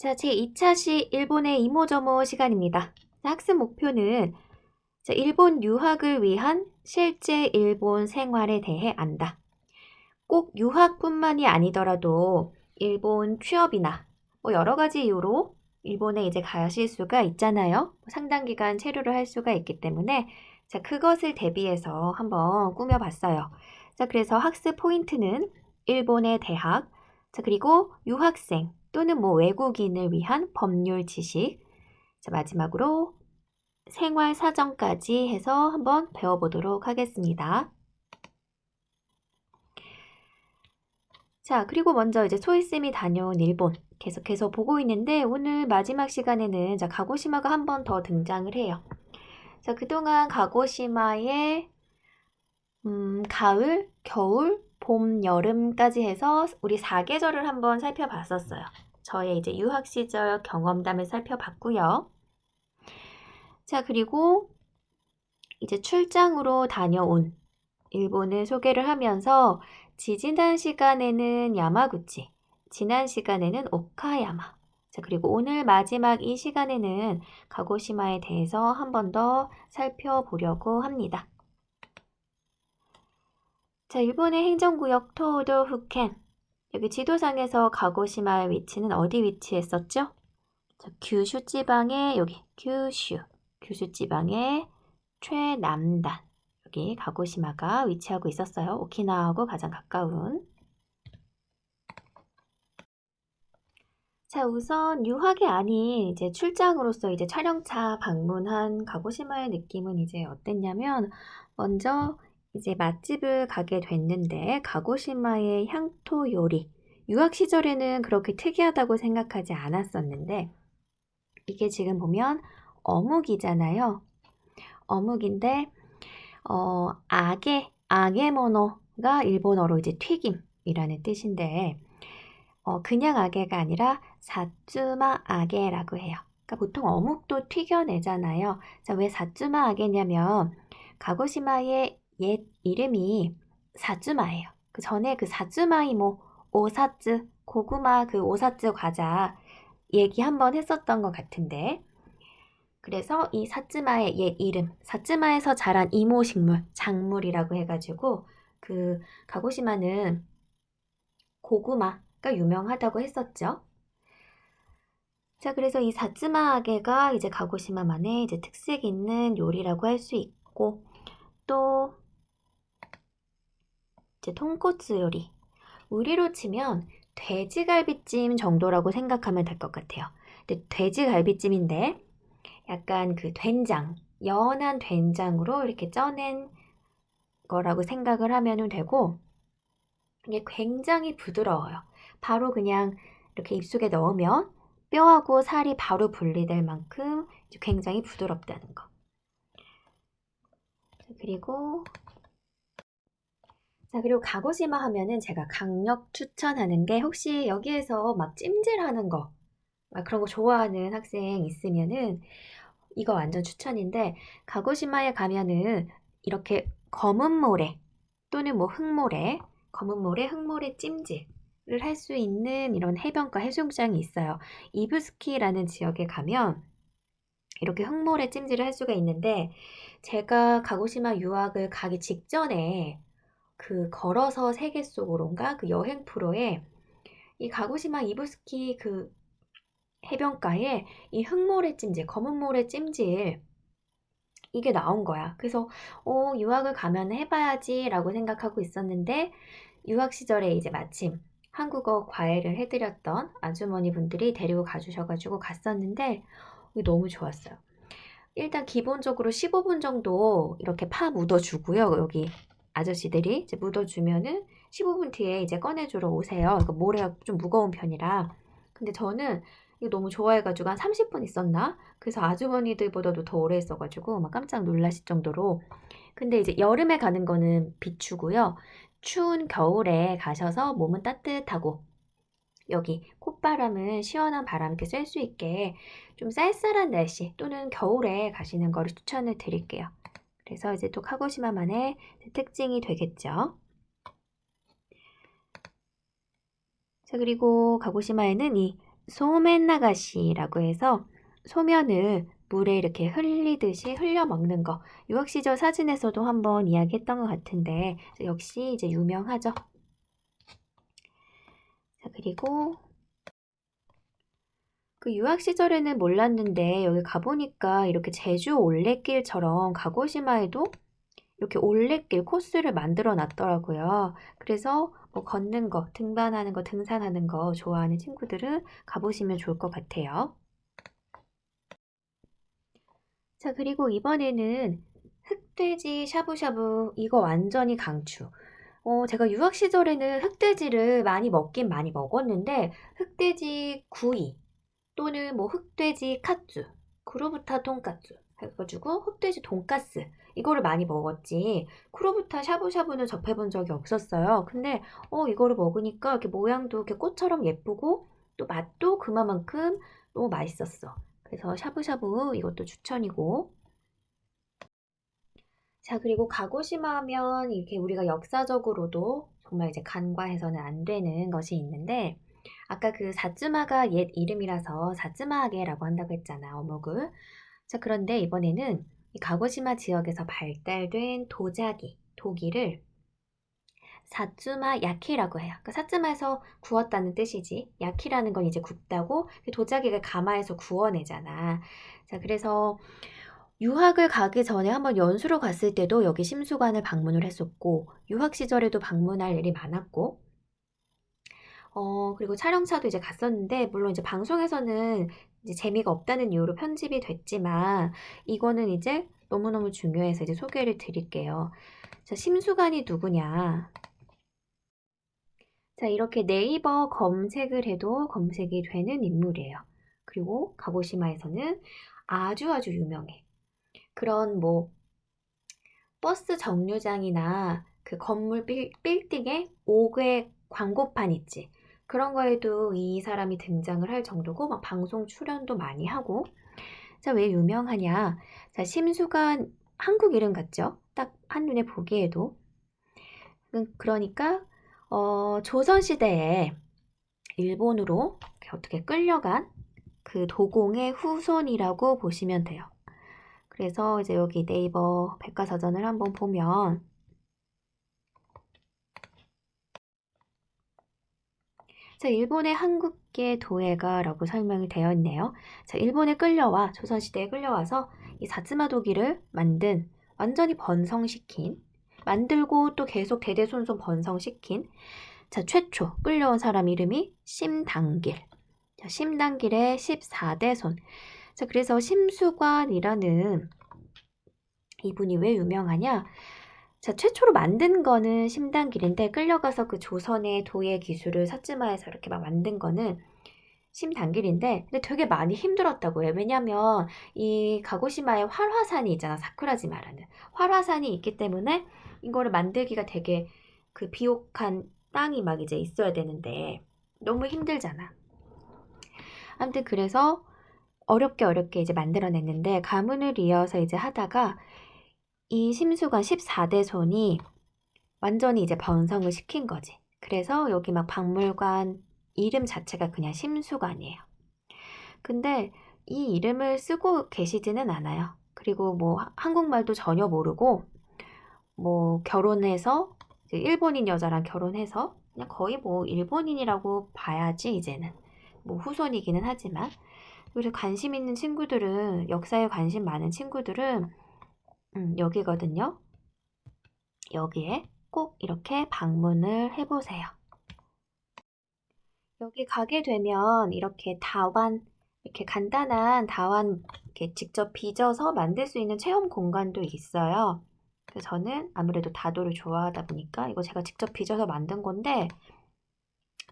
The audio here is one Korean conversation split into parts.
자, 제2차시 일본의 이모저모 시간입니다. 학습 목표는 일본 유학을 위한 실제 일본 생활에 대해 안다. 꼭 유학뿐만이 아니더라도 일본 취업이나 여러 가지 이유로 일본에 이제 가실 수가 있잖아요. 상당 기간 체류를 할 수가 있기 때문에 자, 그것을 대비해서 한번 꾸며봤어요. 자, 그래서 학습 포인트는 일본의 대학, 자, 그리고 유학생 또는 외국인을 위한 법률 지식, 자, 마지막으로 생활 사정까지 해서 한번 배워보도록 하겠습니다. 자, 그리고 먼저 이제 소희쌤이 다녀온 일본 계속해서 보고 있는데 오늘 마지막 시간에는 자, 가고시마가 한 번 더 등장을 해요. 자, 그동안 가고시마의 가을, 겨울, 봄, 여름까지 해서 우리 4계절을 한번 살펴봤었어요. 저의 이제 유학 시절 경험담을 살펴봤고요. 자, 그리고 이제 출장으로 다녀온 일본을 소개를 하면서 지난 시간에는 야마구치, 지난 시간에는 오카야마, 자, 그리고 오늘 마지막 이 시간에는 가고시마에 대해서 한 번 더 살펴보려고 합니다. 자, 일본의 행정구역 토도 후켄. 여기 지도상에서 가고시마의 위치는 어디 위치했었죠? 자, 규슈 지방의 여기 규슈 지방의 최남단. 여기 가고시마가 위치하고 있었어요. 오키나와하고 가장 가까운. 자, 우선 유학이 아닌 이제 출장으로서 이제 촬영차 방문한 가고시마의 느낌은 이제 어땠냐면 먼저 이제 맛집을 가게 됐는데 가고시마의 향토 요리 유학 시절에는 그렇게 특이하다고 생각하지 않았었는데 이게 지금 보면 어묵이잖아요. 어묵인데 아게모노가 일본어로 이제 튀김이라는 뜻인데 그냥 아게가 아니라 사츠마 아게라고 해요. 그러니까 보통 어묵도 튀겨내잖아요. 자, 왜 사츠마 아게냐면 가고시마의 옛 이름이 사츠마예요. 그 전에 그 사츠마이모 오사츠 고구마 그 오사츠 과자 얘기 한번 했었던 것 같은데 그래서 이 사츠마의 옛 이름 사츠마에서 자란 이모 식물 작물이라고 해가지고 그 가고시마는 고구마가 유명하다고 했었죠. 자, 그래서 이 사츠마아게가 이제 가고시마만의 이제 특색 있는 요리라고 할 수 있고, 또 이제 통코츠 요리. 우리로 치면 돼지갈비찜 정도라고 생각하면 될 것 같아요. 근데 돼지갈비찜인데 약간 그 된장, 연한 된장으로 이렇게 쪄낸 거라고 생각을 하면 되고, 이게 굉장히 부드러워요. 바로 그냥 이렇게 입속에 넣으면 뼈하고 살이 바로 분리될 만큼 굉장히 부드럽다는 거. 그리고 가고시마 하면은 제가 강력 추천하는 게 혹시 여기에서 막 찜질하는 거, 막 그런 거 좋아하는 학생 있으면은 이거 완전 추천인데 가고시마에 가면은 이렇게 검은 모래 또는 흑모래, 검은 모래, 흑모래 찜질을 할 수 있는 이런 해변가 해수욕장이 있어요. 이부스키라는 지역에 가면 이렇게 흑모래 찜질을 할 수가 있는데 제가 가고시마 유학을 가기 직전에 그 걸어서 세계 속으로인가 그 여행 프로에 이 가고시마 이부스키 그 해변가에 이 흑모래 찜질, 검은 모래 찜질 이게 나온 거야. 그래서 유학을 가면 해봐야지라고 생각하고 있었는데 유학 시절에 이제 마침 한국어 과외를 해드렸던 아주머니 분들이 데리고 가주셔가지고 갔었는데 너무 좋았어요. 일단 기본적으로 15분 정도 이렇게 파 묻어주고요. 여기 아저씨들이 이제 묻어주면은 15분 뒤에 이제 꺼내주러 오세요. 이거 모래가 좀 무거운 편이라. 근데 저는 이거 너무 좋아해가지고 한 30분 있었나? 그래서 아주머니들보다도 더 오래 있어가지고 막 깜짝 놀라실 정도로. 근데 이제 여름에 가는 거는 비추고요. 추운 겨울에 가셔서 몸은 따뜻하고 여기 콧바람은 시원한 바람 이렇게 쐴 수 있게 좀 쌀쌀한 날씨 또는 겨울에 가시는 거를 추천을 드릴게요. 그래서 이제 또 카고시마만의 특징이 되겠죠. 자, 그리고 가고시마에는 이 소멘나가시라고 해서 소면을 물에 이렇게 흘리듯이 흘려 먹는 거. 유학 시절 사진에서도 한번 이야기했던 것 같은데 역시 이제 유명하죠. 자, 그리고 그 유학 시절에는 몰랐는데 여기 가보니까 이렇게 제주 올레길처럼 가고시마에도 이렇게 올레길 코스를 만들어 놨더라고요. 그래서 뭐 걷는 거, 등반하는 거, 등산하는 거 좋아하는 친구들은 가보시면 좋을 것 같아요. 자, 그리고 이번에는 흑돼지 샤브샤브 이거 완전히 강추. 제가 유학 시절에는 흑돼지를 많이 먹긴 많이 먹었는데 흑돼지 구이 또는 뭐 흑돼지 카츠, 쿠로부타 돈까츠 해가지고 흑돼지 돈까스 이거를 많이 먹었지. 쿠로부타 샤브샤브는 접해본 적이 없었어요. 근데 이거를 먹으니까 이렇게 모양도 이렇게 꽃처럼 예쁘고 또 맛도 그만큼 너무 맛있었어. 그래서 샤브샤브 이것도 추천이고. 자, 그리고 가고시마 하면 이렇게 우리가 역사적으로도 정말 이제 간과해서는 안 되는 것이 있는데, 아까 그 사츠마가 옛 이름이라서 사츠마하게라고 한다고 했잖아, 어묵을. 자, 그런데 이번에는 이 가고시마 지역에서 발달된 도자기, 도기를 사츠마 야키라고 해요. 그러니까 사츠마에서 구웠다는 뜻이지. 야키라는 건 이제 굽다고 그 도자기를 가마에서 구워내잖아. 자, 그래서 유학을 가기 전에 한번 연수로 갔을 때도 여기 심수관을 방문을 했었고, 유학 시절에도 방문할 일이 많았고, 그리고 촬영차도 이제 갔었는데, 물론 이제 방송에서는 이제 재미가 없다는 이유로 편집이 됐지만, 이거는 이제 너무너무 중요해서 이제 소개를 드릴게요. 자, 심수관이 누구냐? 자, 이렇게 네이버 검색을 해도 검색이 되는 인물이에요. 그리고 가고시마에서는 아주 아주 유명해. 그런 뭐 버스 정류장이나 그 건물 빌딩에 5개 광고판 있지. 그런 거에도 이 사람이 등장을 할 정도고 막 방송 출연도 많이 하고. 자, 왜 유명하냐? 자, 심수관 한국 이름 같죠? 딱 한눈에 보기에도. 그러니까 조선시대에 일본으로 어떻게 끌려간 그 도공의 후손이라고 보시면 돼요. 그래서 이제 여기 네이버 백과사전을 한번 보면 자, 일본의 한국계 도예가라고 설명이 되어 있네요. 자, 일본에 끌려와 조선시대에 끌려와서 이 사츠마 도기를 만든 완전히 번성시킨 만들고 또 계속 대대손손 번성시킨 자, 최초 끌려온 사람 이름이 심당길. 자, 심당길의 14대 손. 자, 그래서 심수관이라는 이분이 왜 유명하냐? 자, 최초로 만든 거는 심당길인데 끌려가서 그 조선의 도예 기술을 사츠마에서 이렇게 막 만든 거는 심당길인데 근데 되게 많이 힘들었다고 해요. 왜냐면 이 가고시마에 활화산이 있잖아. 사쿠라지마라는. 활화산이 있기 때문에 이거를 만들기가 되게 그 비옥한 땅이 막 이제 있어야 되는데 너무 힘들잖아. 아무튼 그래서 어렵게 이제 만들어냈는데 가문을 이어서 이제 하다가 이 심수관 14대 손이 완전히 이제 번성을 시킨 거지. 그래서 여기 막 박물관 이름 자체가 그냥 심수관이에요. 근데 이 이름을 쓰고 계시지는 않아요. 그리고 뭐 한국말도 전혀 모르고 뭐 결혼해서 이제 일본인 여자랑 결혼해서 그냥 거의 뭐 일본인이라고 봐야지 이제는. 뭐 후손이기는 하지만. 그래서 관심 있는 친구들은 역사에 관심 많은 친구들은 여기거든요. 여기에 꼭 이렇게 방문을 해보세요. 여기 가게 되면 이렇게 다완, 이렇게 간단한 다완 이렇게 직접 빚어서 만들 수 있는 체험 공간도 있어요. 그래서 저는 아무래도 다도를 좋아하다 보니까 이거 제가 직접 빚어서 만든 건데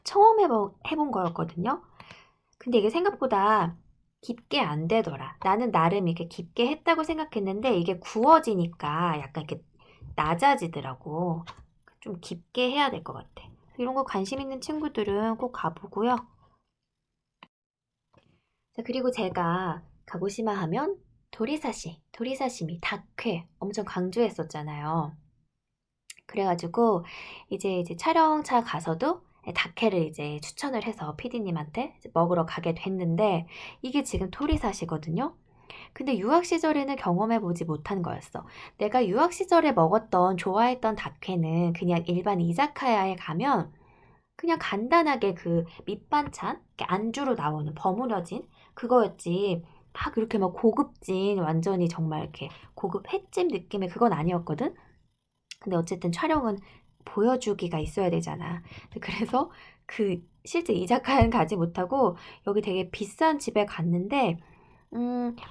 처음 해본 거였거든요. 근데 이게 생각보다 깊게 안 되더라. 나는 나름 이렇게 깊게 했다고 생각했는데 이게 구워지니까 약간 이렇게 낮아지더라고. 좀 깊게 해야 될 것 같아. 이런 거 관심 있는 친구들은 꼭 가보고요. 자, 그리고 제가 가고시마 하면 도리사시미, 닭회 엄청 강조했었잖아요. 그래가지고 이제 촬영차 가서도 다케를 이제 추천을 해서 PD님한테 먹으러 가게 됐는데 이게 지금 토리사시거든요. 근데 유학 시절에는 경험해보지 못한 거였어. 내가 유학 시절에 먹었던 좋아했던 다케는 그냥 일반 이자카야에 가면 그냥 간단하게 그 밑반찬, 이렇게 안주로 나오는 버무려진 그거였지. 막 이렇게 막 고급진 완전히 정말 이렇게 고급 횟집 느낌의 그건 아니었거든. 근데 어쨌든 촬영은 보여주기가 있어야 되잖아. 그래서 그 실제 이자카야는 가지 못하고 여기 되게 비싼 집에 갔는데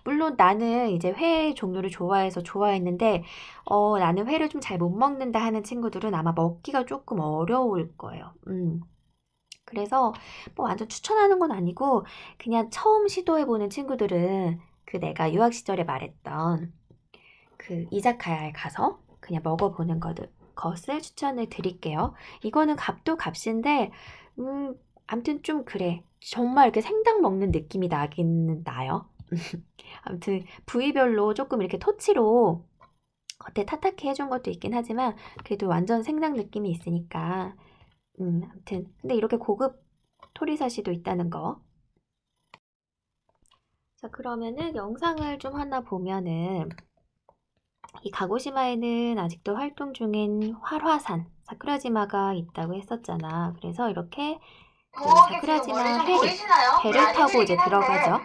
물론 나는 이제 회 종류를 좋아해서 좋아했는데 나는 회를 좀 잘 못 먹는다 하는 친구들은 아마 먹기가 조금 어려울 거예요. 그래서 뭐 완전 추천하는 건 아니고 그냥 처음 시도해보는 친구들은 그 내가 유학 시절에 말했던 그 이자카야에 가서 그냥 먹어보는 것을 추천을 드릴게요. 이거는 값도 값인데 아무튼 좀 그래. 정말 이렇게 생닭 먹는 느낌이 나기는 나요. 아무튼 부위별로 조금 이렇게 토치로 겉에 타타키 해준 것도 있긴 하지만 그래도 완전 생닭 느낌이 있으니까 아무튼 근데 이렇게 고급 토리사시도 있다는 거. 자, 그러면은 영상을 좀 하나 보면은 이 가고시마에는 아직도 활동 중인 활화산 사쿠라지마가 있다고 했었잖아. 그래서 이렇게 그 사쿠라지마 페리 배를 타고 이제 들어가죠.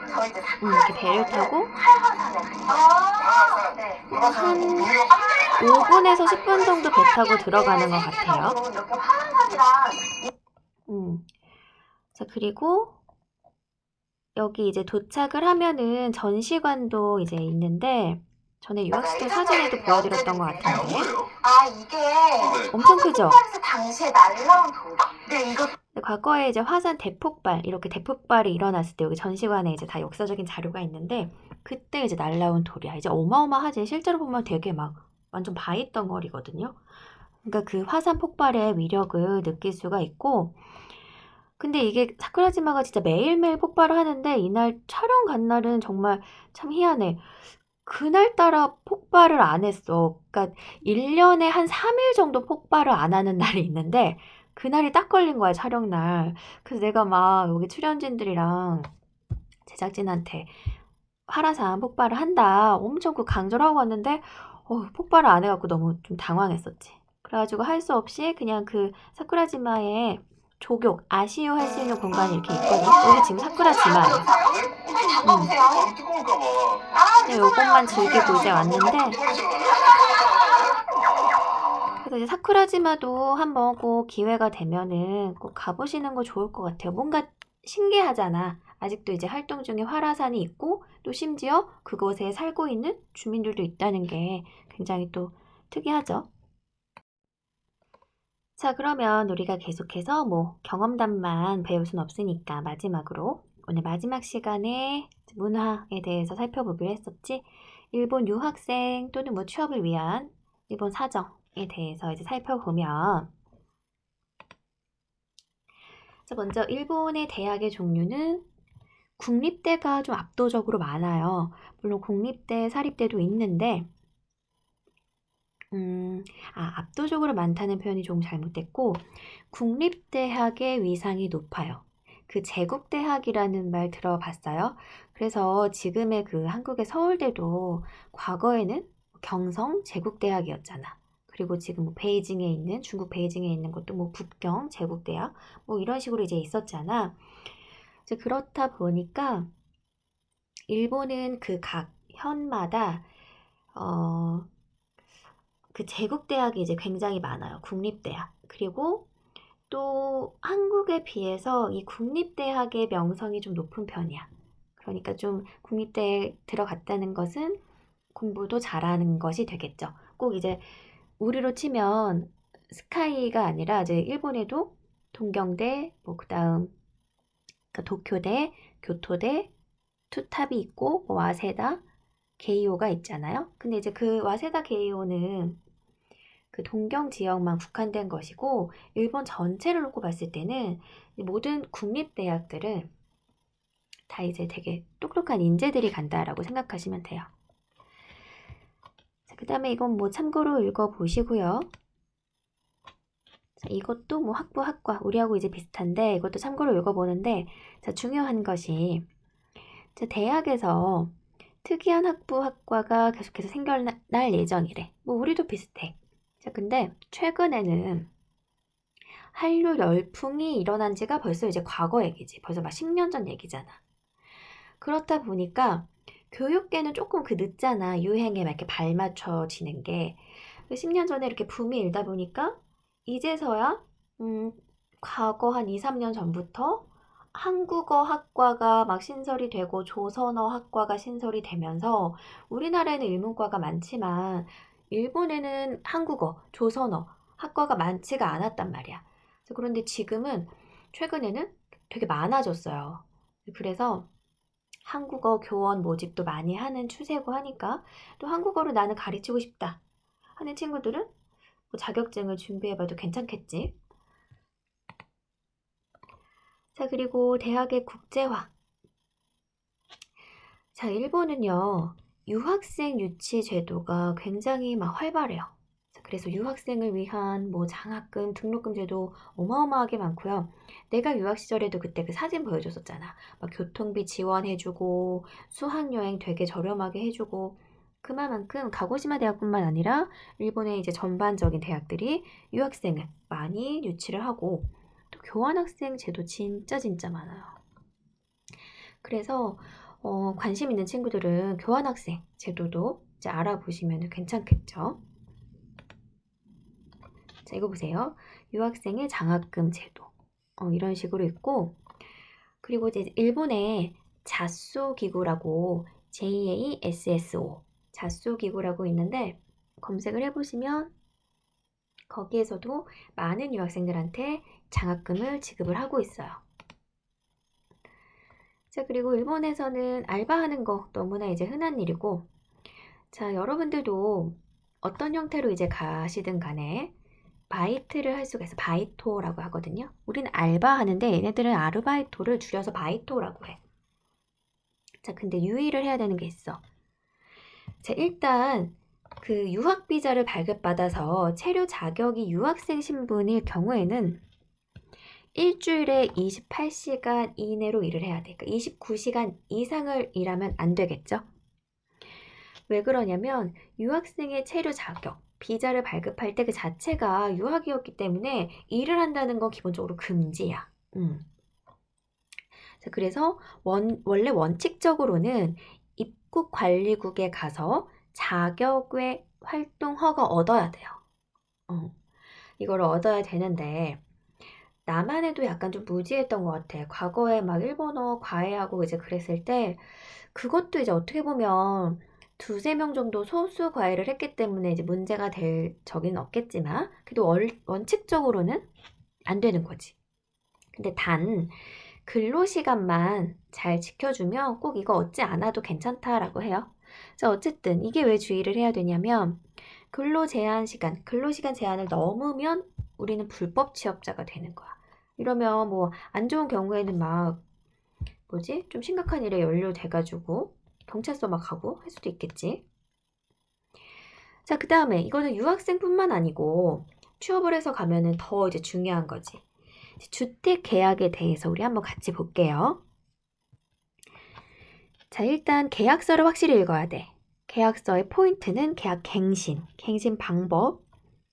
이렇게 배를 타고 한 5분에서 10분 정도 배 타고 들어가는 것 같아요. 자, 그리고 여기 이제 도착을 하면은 전시관도 이제 있는데 전에 유학 시절 사진에도 보여드렸던 것 같은데 이게 엄청 크죠? 당시에 날라온 돌. 네, 이거 과거에 이제 화산 대폭발 이렇게 대폭발이 일어났을 때 여기 전시관에 이제 다 역사적인 자료가 있는데 그때 이제 날라온 돌이야. 이제 어마어마하지. 실제로 보면 되게 막 완전 바위 덩어리거든요. 그러니까 그 화산 폭발의 위력을 느낄 수가 있고 근데 이게 사쿠라지마가 진짜 매일매일 폭발을 하는데 이날 촬영 간 날은 정말 참 희한해. 그날따라 폭발을 안 했어. 그러니까 1년에 한 3일 정도 폭발을 안 하는 날이 있는데 그날이 딱 걸린 거야, 촬영날. 그래서 내가 막 여기 출연진들이랑 제작진한테 활화산 폭발을 한다. 엄청 그 강조를 하고 왔는데 폭발을 안 해갖고 너무 좀 당황했었지. 그래가지고 할 수 없이 그냥 그 사쿠라지마에 조교, 아시오 할 수 있는 공간이 이렇게 있거든. 여기 지금 사쿠라지마예요. 근데 요것만 즐기고 이제 왔는데 그래서 이제 사쿠라지마도 한번 꼭 기회가 되면은 꼭 가보시는 거 좋을 것 같아요. 뭔가 신기하잖아. 아직도 이제 활동 중에 활화산이 있고 또 심지어 그곳에 살고 있는 주민들도 있다는 게 굉장히 또 특이하죠. 자, 그러면 우리가 계속해서 뭐 경험담만 배울 순 없으니까 마지막으로 오늘 마지막 시간에 문화에 대해서 살펴보기로 했었지. 일본 유학생 또는 뭐 취업을 위한 일본 사정에 대해서 이제 살펴보면 자, 먼저 일본의 대학의 종류는 국립대가 좀 압도적으로 많아요. 물론 공립대, 사립대도 있는데 압도적으로 많다는 표현이 조금 잘못됐고 국립대학의 위상이 높아요. 그 제국대학이라는 말 들어봤어요? 그래서 지금의 그 한국의 서울대도 과거에는 경성 제국대학이었잖아. 그리고 지금 뭐 베이징에 있는 중국 베이징에 있는 것도 뭐 북경 제국대학 뭐 이런 식으로 이제 있었잖아. 이제 그렇다 보니까 일본은 그 각 현마다 그 제국대학이 이제 굉장히 많아요. 국립대학. 그리고 또 한국에 비해서 이 국립대학의 명성이 좀 높은 편이야. 그러니까 좀 국립대에 들어갔다는 것은 공부도 잘하는 것이 되겠죠. 꼭 이제 우리로 치면 스카이가 아니라 이제 일본에도 동경대, 뭐 그다음 그러니까 도쿄대, 교토대, 투탑이 있고 뭐 와세다, 게이오가 있잖아요. 근데 이제 그 와세다 게이오는 그 동경 지역만 국한된 것이고 일본 전체를 놓고 봤을 때는 모든 국립대학들은 다 이제 되게 똑똑한 인재들이 간다라고 생각하시면 돼요. 그 다음에 이건 뭐 참고로 읽어보시고요. 자, 이것도 뭐 학부 학과 우리하고 이제 비슷한데 이것도 참고로 읽어보는데 자, 중요한 것이 자, 대학에서 특이한 학부 학과가 계속해서 생겨날 예정이래. 뭐 우리도 비슷해. 자, 근데 최근에는 한류 열풍이 일어난 지가 벌써 이제 과거 얘기지. 벌써 막 10년 전 얘기잖아. 그렇다 보니까 교육계는 조금 그 늦잖아. 유행에 막 이렇게 발맞춰지는 게. 10년 전에 이렇게 붐이 일다 보니까 이제서야 과거 한 2, 3년 전부터 한국어 학과가 막 신설이 되고 조선어 학과가 신설이 되면서 우리나라에는 일문과가 많지만 일본에는 한국어, 조선어 학과가 많지가 않았단 말이야. 그런데 지금은 최근에는 되게 많아졌어요. 그래서 한국어 교원 모집도 많이 하는 추세고 하니까 또 한국어를 나는 가르치고 싶다 하는 친구들은 뭐 자격증을 준비해봐도 괜찮겠지. 자, 그리고 대학의 국제화. 자, 일본은요, 유학생 유치 제도가 굉장히 막 활발해요. 자, 그래서 유학생을 위한 뭐 장학금, 등록금 제도 어마어마하게 많고요. 내가 유학 시절에도 그때 그 사진 보여줬었잖아. 막 교통비 지원해주고, 수학여행 되게 저렴하게 해주고, 그만큼 가고시마 대학뿐만 아니라 일본의 이제 전반적인 대학들이 유학생을 많이 유치를 하고, 또 교환학생 제도 진짜 많아요. 그래서 관심 있는 친구들은 교환학생 제도도 이제 알아보시면 괜찮겠죠. 자, 이거 보세요. 유학생의 장학금 제도. 이런 식으로 있고, 그리고 이제 일본의 자쏘 기구라고 JASSO 자쏘 기구라고 있는데 검색을 해보시면 거기에서도 많은 유학생들한테 장학금을 지급을 하고 있어요. 자, 그리고 일본에서는 알바하는 거 너무나 이제 흔한 일이고, 자, 여러분들도 어떤 형태로 이제 가시든 간에 바이트를 할 수가 있어. 바이토라고 하거든요. 우리는 알바하는데 얘네들은 아르바이토를 줄여서 바이토라고 해. 자, 근데 유의를 해야 되는 게 있어. 자, 일단 그 유학 비자를 발급받아서 체류 자격이 유학생 신분일 경우에는 일주일에 28시간 이내로 일을 해야 돼. 그러니까 29시간 이상을 일하면 안 되겠죠? 왜 그러냐면 유학생의 체류 자격, 비자를 발급할 때 그 자체가 유학이었기 때문에 일을 한다는 건 기본적으로 금지야. 자, 그래서 원래 원칙적으로는 입국관리국에 가서 자격외 활동 허가 얻어야 돼요. 이걸 얻어야 되는데 나만 해도 약간 좀 무지했던 것 같아. 과거에 막 일본어 과외하고 이제 그랬을 때 그것도 이제 어떻게 보면 두세 명 정도 소수 과외를 했기 때문에 이제 문제가 될 적은 없겠지만 그래도 원칙적으로는 안 되는 거지. 근데 단 근로시간만 잘 지켜주면 꼭 이거 얻지 않아도 괜찮다라고 해요. 자, 어쨌든 이게 왜 주의를 해야 되냐면 근로시간 제한을 넘으면 우리는 불법 취업자가 되는 거야. 이러면 뭐 안 좋은 경우에는 막 좀 심각한 일에 연루돼가지고 경찰서 막 가고 할 수도 있겠지. 자, 그 다음에 이거는 유학생뿐만 아니고 취업을 해서 가면은 더 이제 중요한 거지. 주택 계약에 대해서 우리 한번 같이 볼게요. 자, 일단 계약서를 확실히 읽어야 돼. 계약서의 포인트는 계약 갱신 방법,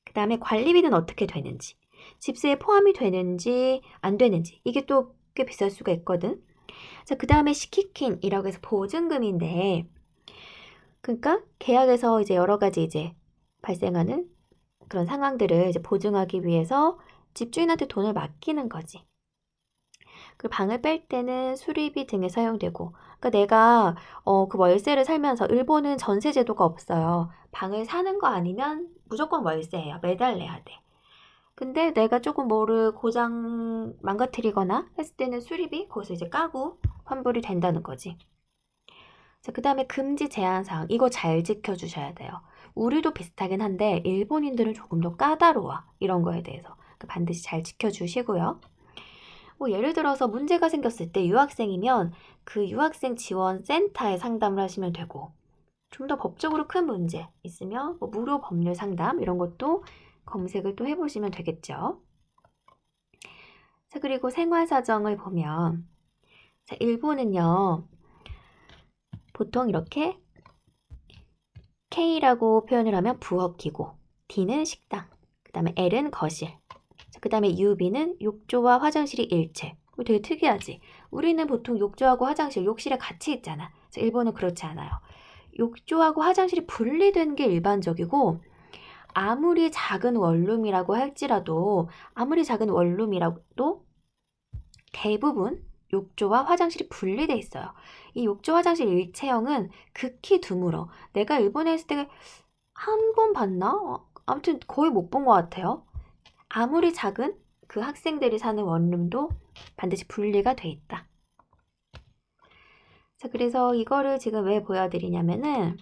그 다음에 관리비는 어떻게 되는지, 집세에 포함이 되는지 안 되는지, 이게 또 꽤 비쌀 수가 있거든. 자, 그 다음에 시키킨이라고 해서 보증금인데, 그러니까 계약에서 이제 여러 가지 이제 발생하는 그런 상황들을 이제 보증하기 위해서 집주인한테 돈을 맡기는 거지. 그 방을 뺄 때는 수리비 등에 사용되고, 그러니까 내가 그 월세를 살면서 일본은 전세 제도가 없어요. 방을 사는 거 아니면 무조건 월세예요. 매달 내야 돼. 근데 내가 조금 뭐를 고장 망가뜨리거나 했을 때는 수리비 거기서 이제 까고 환불이 된다는 거지. 자, 그 다음에 금지 제한 사항 이거 잘 지켜주셔야 돼요. 우리도 비슷하긴 한데 일본인들은 조금 더 까다로워. 이런 거에 대해서 반드시 잘 지켜주시고요. 뭐 예를 들어서 문제가 생겼을 때 유학생이면 그 유학생 지원 센터에 상담을 하시면 되고 좀 더 법적으로 큰 문제 있으면 뭐 무료 법률 상담 이런 것도 검색을 또 해보시면 되겠죠. 자, 그리고 생활사정을 보면, 자, 일본은요, 보통 이렇게 K라고 표현을 하면 부엌이고, D는 식당, 그 다음에 L은 거실, 그 다음에 UB는 욕조와 화장실이 일체. 이거 되게 특이하지? 우리는 보통 욕조하고 화장실, 욕실에 같이 있잖아. 일본은 그렇지 않아요. 욕조하고 화장실이 분리된 게 일반적이고, 아무리 작은 원룸이라고 할지라도, 대부분 욕조와 화장실이 분리돼 있어요. 이 욕조 화장실 일체형은 극히 드물어. 내가 일본에 있을 때 한 번 봤나? 아무튼 거의 못 본 것 같아요. 아무리 작은 그 학생들이 사는 원룸도 반드시 분리가 돼 있다. 자, 그래서 이거를 지금 왜 보여드리냐면은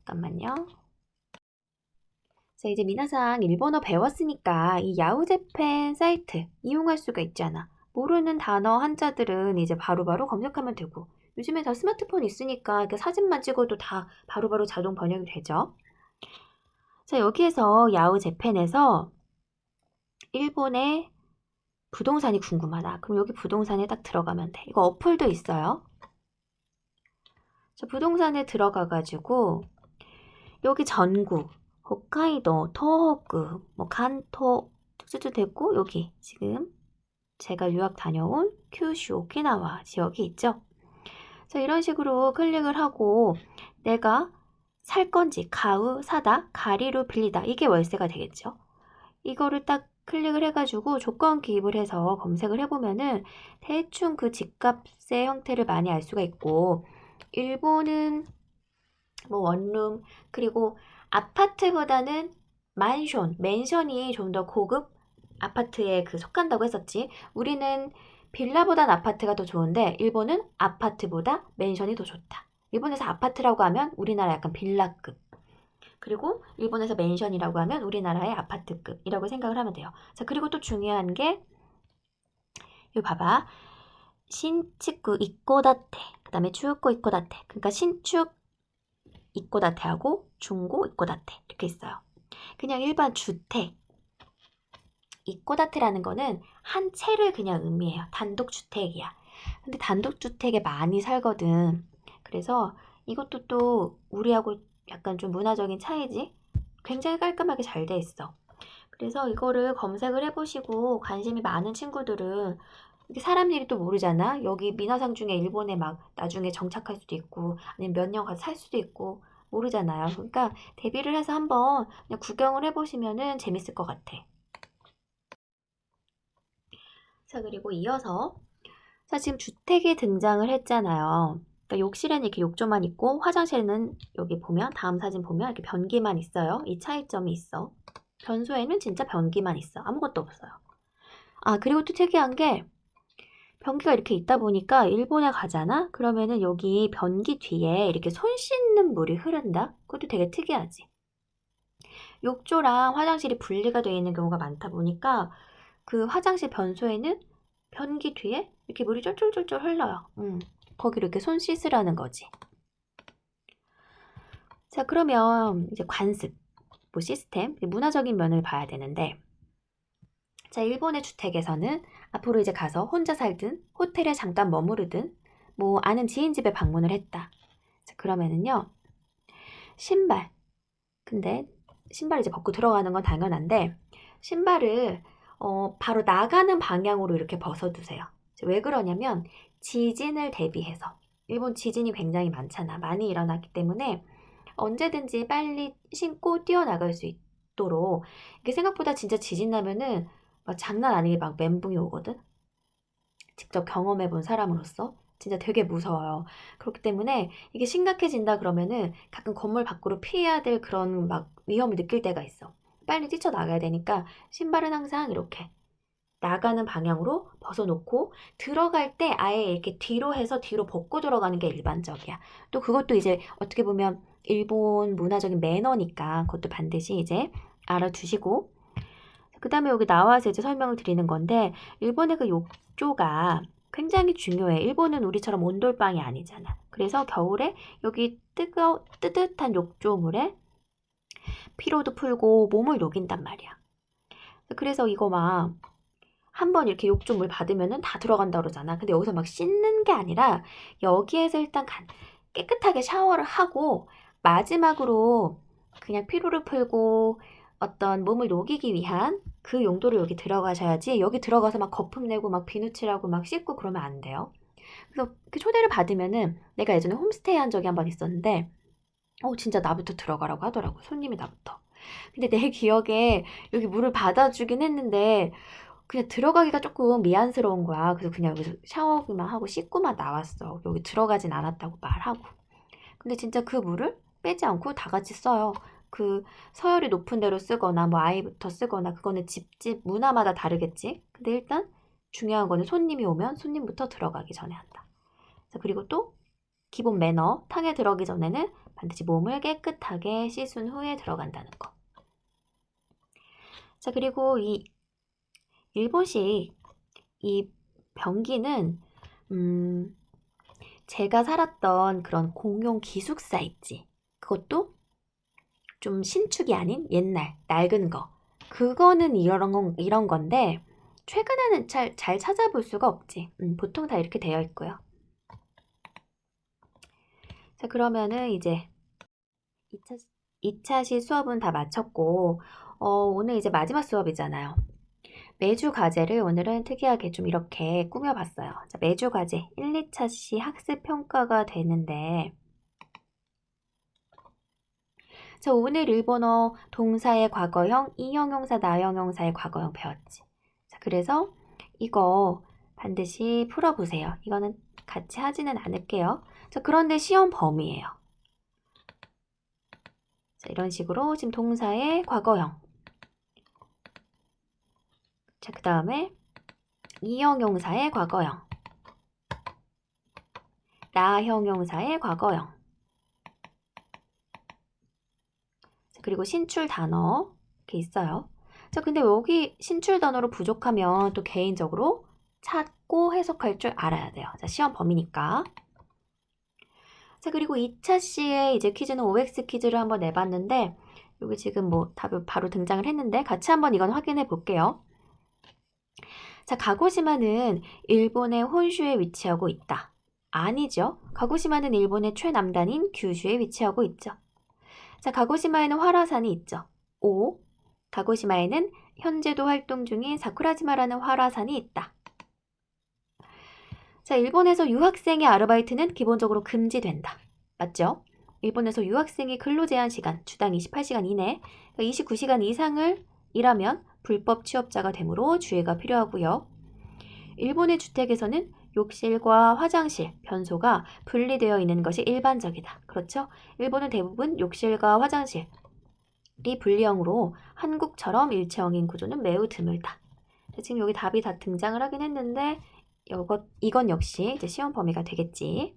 잠깐만요. 자, 이제 미나상 일본어 배웠으니까 이 야후재팬 사이트 이용할 수가 있잖아. 모르는 단어 한자들은 이제 바로바로 검색하면 되고, 요즘에 다 스마트폰 있으니까 이렇게 사진만 찍어도 다 바로바로 자동 번역이 되죠. 자, 여기에서 야후재팬에서 일본의 부동산이 궁금하다. 그럼 여기 부동산에 딱 들어가면 돼. 이거 어플도 있어요. 자, 부동산에 들어가가지고 여기 전국, 홋카이도, 토호쿠, 뭐 간토 쭉쭉쭉 됐고, 여기 지금 제가 유학 다녀온 큐슈, 오키나와 지역이 있죠. 자, 이런 식으로 클릭을 하고 내가 살 건지 가우, 사다, 가리로 빌리다, 이게 월세가 되겠죠. 이거를 딱 클릭을 해가지고 조건 기입을 해서 검색을 해보면은 대충 그 집값의 형태를 많이 알 수가 있고, 일본은 뭐 원룸, 그리고 아파트보다는 맨션이 좀 더 고급 아파트에 속한다고 했었지. 우리는 빌라보단 아파트가 더 좋은데, 일본은 아파트보다 맨션이 더 좋다. 일본에서 아파트라고 하면 우리나라 약간 빌라급, 그리고 일본에서 맨션이라고 하면 우리나라의 아파트급이라고 생각을 하면 돼요. 자, 그리고 또 중요한 게, 여기 봐봐. 신축구 이코다테, 그 다음에 추우코 이코다테. 그러니까 신축 이코다테하고 중고 이코다테 이렇게 있어요. 그냥 일반 주택. 이코다테라는 거는 한 채를 그냥 의미해요. 단독주택이야. 근데 단독주택에 많이 살거든. 그래서 이것도 또 우리하고 약간 좀 문화적인 차이지? 굉장히 깔끔하게 잘 돼 있어. 그래서 이거를 검색을 해보시고 관심이 많은 친구들은, 이게 사람들이 또 모르잖아. 여기 미나상 중에 일본에 막 나중에 정착할 수도 있고, 아니면 몇 년 가서 살 수도 있고, 모르잖아요. 그러니까 대비를 해서 한번 그냥 구경을 해보시면은 재밌을 것 같아. 자, 그리고 이어서, 자, 지금 주택이 등장을 했잖아요. 그러니까 욕실에는 이렇게 욕조만 있고, 화장실에는 여기 보면, 다음 사진 보면 이렇게 변기만 있어요. 이 차이점이 있어. 변소에는 진짜 변기만 있어. 아무것도 없어요. 아, 그리고 또 특이한 게, 변기가 이렇게 있다 보니까 일본에 가잖아? 그러면은 여기 변기 뒤에 이렇게 손 씻는 물이 흐른다? 그것도 되게 특이하지. 욕조랑 화장실이 분리가 되어 있는 경우가 많다 보니까 그 화장실 변소에는 변기 뒤에 이렇게 물이 쫄쫄쫄쫄 흘러요. 거기로 이렇게 손 씻으라는 거지. 자, 그러면 이제 관습, 뭐 시스템, 문화적인 면을 봐야 되는데, 자, 일본의 주택에서는 앞으로 이제 가서 혼자 살든 호텔에 잠깐 머무르든 뭐 아는 지인 집에 방문을 했다. 자, 그러면은요, 신발. 근데 신발 이제 벗고 들어가는 건 당연한데, 신발을 바로 나가는 방향으로 이렇게 벗어두세요. 왜 그러냐면 지진을 대비해서, 일본 지진이 굉장히 많잖아. 많이 일어났기 때문에 언제든지 빨리 신고 뛰어나갈 수 있도록. 이게 생각보다 진짜 지진 나면은 막 장난 아니게 막 멘붕이 오거든. 직접 경험해 본 사람으로서 진짜 되게 무서워요. 그렇기 때문에 이게 심각해진다 그러면은 가끔 건물 밖으로 피해야 될 그런 막 위험을 느낄 때가 있어. 빨리 뛰쳐나가야 되니까 신발은 항상 이렇게 나가는 방향으로 벗어놓고, 들어갈 때 아예 이렇게 뒤로 해서 뒤로 벗고 들어가는 게 일반적이야. 또 그것도 이제 어떻게 보면 일본 문화적인 매너니까 그것도 반드시 이제 알아두시고, 그 다음에 여기 나와서 이제 설명을 드리는 건데, 일본의 그 욕조가 굉장히 중요해. 일본은 우리처럼 온돌방이 아니잖아. 그래서 겨울에 여기 뜨뜻한 욕조물에 피로도 풀고 몸을 녹인단 말이야. 그래서 이거 막 한번 이렇게 욕조물 받으면은 다 들어간다 그러잖아. 근데 여기서 막 씻는 게 아니라 여기에서 일단 깨끗하게 샤워를 하고 마지막으로 그냥 피로를 풀고 어떤 몸을 녹이기 위한 그 용도로 여기 들어가셔야지 여기 들어가서 막 거품 내고 막 비누칠하고 막 씻고 그러면 안 돼요. 그래서 그 초대를 받으면은 내가 예전에 홈스테이 한 적이 한 번 있었는데 진짜 나부터 들어가라고 하더라고. 손님이 나부터. 근데 내 기억에 여기 물을 받아주긴 했는데 그냥 들어가기가 조금 미안스러운 거야. 그래서 그냥 여기서 샤워기만 하고 씻고만 나왔어. 여기 들어가진 않았다고 말하고. 근데 진짜 그 물을 빼지 않고 다 같이 써요. 그 서열이 높은 대로 쓰거나 뭐 아이부터 쓰거나 그거는 집집 문화마다 다르겠지. 근데 일단 중요한 거는 손님이 오면 손님부터 들어가기 전에 한다. 자, 그리고 또 기본 매너, 탕에 들어가기 전에는 반드시 몸을 깨끗하게 씻은 후에 들어간다는 거. 자, 그리고 이 일본식 이 변기는 제가 살았던 그런 공용 기숙사 있지. 그것도 좀 신축이 아닌 옛날 낡은 거. 그거는 이런 건데 최근에는 잘 찾아볼 수가 없지. 보통 다 이렇게 되어 있고요. 자, 그러면은 이제 2차 시 수업은 다 마쳤고 오늘 이제 마지막 수업이잖아요. 매주 과제를 오늘은 특이하게 좀 이렇게 꾸며봤어요. 자, 매주 과제 1, 2차 시 학습 평가가 되는데 자, 오늘 일본어 동사의 과거형, 이형용사, 나형용사의 과거형 배웠지. 자, 그래서 이거 반드시 풀어보세요. 이거는 같이 하지는 않을게요. 자, 그런데 시험 범위예요. 자, 이런 식으로 지금 동사의 과거형. 자, 그 다음에 이형용사의 과거형. 나형용사의 과거형. 자, 그리고 신출 단어 이렇게 있어요. 자, 근데 여기 신출 단어로 부족하면 또 개인적으로 찾고 해석할 줄 알아야 돼요. 자, 시험 범위니까. 자, 그리고 2차 시에 이제 퀴즈는 OX 퀴즈를 한번 내봤는데 여기 지금 뭐 답이 바로 등장을 했는데 같이 한번 이건 확인해 볼게요. 자, 가고시마는 일본의 혼슈에 위치하고 있다. 아니죠. 가고시마는 일본의 최남단인 규슈에 위치하고 있죠. 자, 가고시마에는 활화산이 있죠. O. 가고시마에는 현재도 활동 중인 사쿠라지마라는 활화산이 있다. 자, 일본에서 유학생의 아르바이트는 기본적으로 금지된다. 맞죠? 일본에서 유학생의 근로제한 시간, 주당 28시간 이내, 29시간 이상을 일하면 불법 취업자가 되므로 주의가 필요하고요. 일본의 주택에서는 욕실과 화장실, 변소가 분리되어 있는 것이 일반적이다. 그렇죠? 일본은 대부분 욕실과 화장실이 분리형으로 한국처럼 일체형인 구조는 매우 드물다. 지금 여기 답이 다 등장을 하긴 했는데 이건 역시 이제 시험 범위가 되겠지.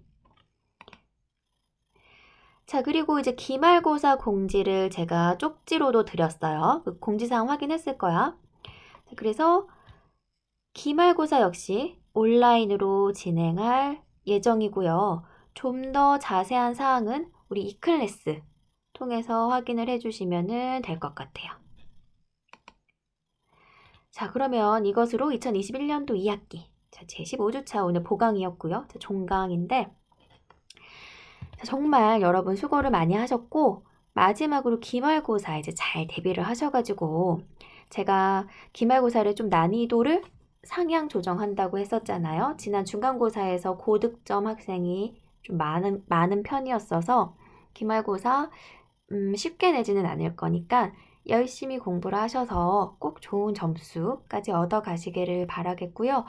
자, 그리고 이제 기말고사 공지를 제가 쪽지로도 드렸어요. 그 공지사항 확인했을 거야. 자, 그래서 기말고사 역시 온라인으로 진행할 예정이고요. 좀 더 자세한 사항은 우리 이클래스 통해서 확인을 해주시면 될 것 같아요. 자, 그러면 이것으로 2021년도 2학기 자, 제 15주차 오늘 보강이었고요. 자, 종강인데 자, 정말 여러분 수고를 많이 하셨고 마지막으로 기말고사 이제 잘 대비를 하셔가지고 제가 기말고사를 좀 난이도를 상향 조정한다고 했었잖아요. 지난 중간고사에서 고득점 학생이 좀 많은 편이었어서 기말고사 쉽게 내지는 않을 거니까 열심히 공부를 하셔서 꼭 좋은 점수까지 얻어 가시기를 바라겠고요.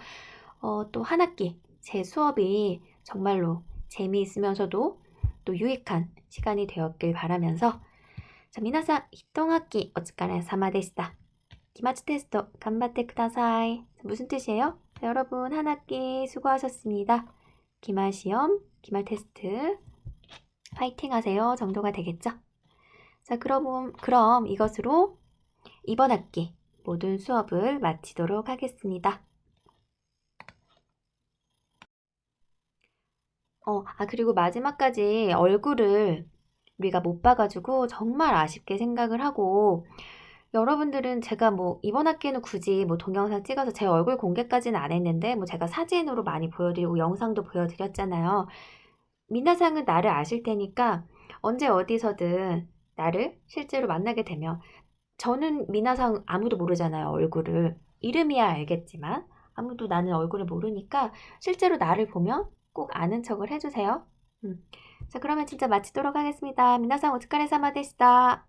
또 한 학기 제 수업이 정말로 재미있으면서도 또 유익한 시간이 되었길 바라면서 자, 皆さん 1학기 お疲れ様でした。 기말 테스트 간바테 쿠다사이. 무슨 뜻이에요? 자, 여러분 한 학기 수고하셨습니다. 기말 시험, 기말 테스트 파이팅 하세요 정도가 되겠죠? 자, 그럼 이것으로 이번 학기 모든 수업을 마치도록 하겠습니다. 그리고 마지막까지 얼굴을 우리가 못 봐가지고 정말 아쉽게 생각을 하고 여러분들은 제가 뭐 이번 학기에는 굳이 뭐 동영상 찍어서 제 얼굴 공개까지는 안 했는데 뭐 제가 사진으로 많이 보여드리고 영상도 보여드렸잖아요. 미나상은 나를 아실 테니까 언제 어디서든 나를 실제로 만나게 되면 저는 미나상 아무도 모르잖아요, 얼굴을. 이름이야 알겠지만 아무도 나는 얼굴을 모르니까 실제로 나를 보면 꼭 아는 척을 해주세요. 자, 그러면 진짜 마치도록 하겠습니다. 미나상 오츠카레사마 데시다.